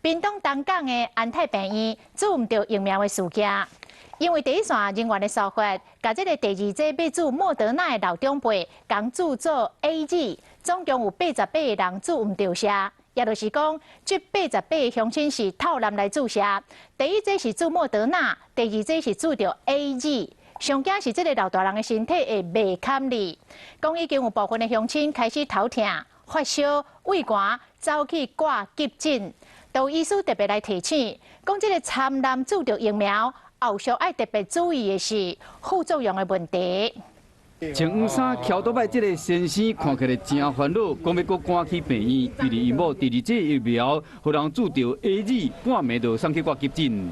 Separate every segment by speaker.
Speaker 1: 屏东东港的安泰病院注唔到疫苗的事件，因为第一线人员的说法，甲这个第二剂要注莫德纳的老长辈，共注做 AZ， 总共有88个人注唔到射。也就是讲，这88个乡亲是透南来注射，第一剂是注莫德纳，第二剂是注到 AZ。上惊是这个老大人的身体会袂堪力，讲已经有部分的乡亲开始头痛、发烧、胃寒，走去挂急诊。都医师特别来提醒，讲这个参南注到疫苗，后续爱特别注意的是副作用的问题。
Speaker 2: 穿黄衫、翘倒摆，这个先生看起来真烦恼，讲要搁赶去病院，因为因某第二剂疫苗，互人注到 AZ， 半暝就送去挂急诊。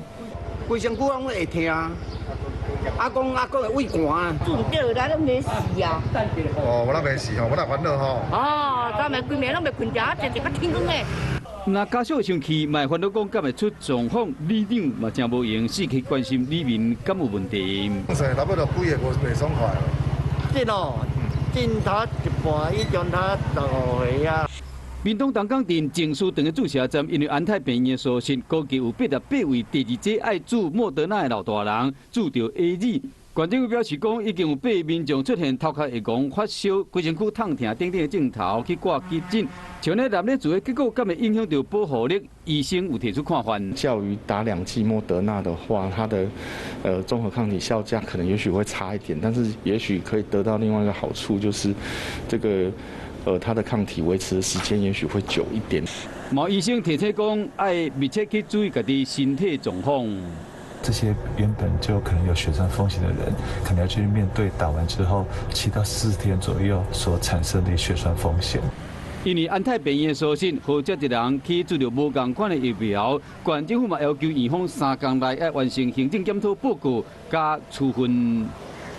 Speaker 3: 规身躯拢会痛，讲会胃寒，注唔到咱拢袂死啊。
Speaker 4: 哦，我那袂死吼，我那烦恼吼。
Speaker 3: 哦，昨暝规暝拢袂困着，一直较天光诶。
Speaker 2: 那家属生气，卖烦恼讲敢会出状况，里长嘛真无用，死去关心里面敢有问题。
Speaker 4: 差不多几个袂爽快。
Speaker 3: 这咯，进头一半，以前他15岁啊。
Speaker 2: 屏东东港镇情绪长的注射站，因为安泰病院的疏失，估计有88位第二剂爱注莫德纳的老大人注到 AZ。县政府表示讲，已经有8民众出现头壳会戆、发烧、规身躯痛痛等等的症头，去挂急诊。像咧男咧做的结果，敢会影响到保护力？医生有提出看法。
Speaker 5: 较于打2剂莫德纳的话，它的综合抗体效价可能也许会差一点，但是也许可以得到另外一个好处，就是这个它的抗体维持的时间也许会久一点。
Speaker 2: 毛医生提醒讲，爱密切去注意家己身体状况。
Speaker 6: 这些原本就可能有血栓风险的人，可能要去面对打完之后7到14天左右所产生的血栓风险。
Speaker 2: 因为安泰病院的疏失，或者一人去注到无共款的疫苗，县政府嘛要求院方3天内要完成行政检讨报告加处分。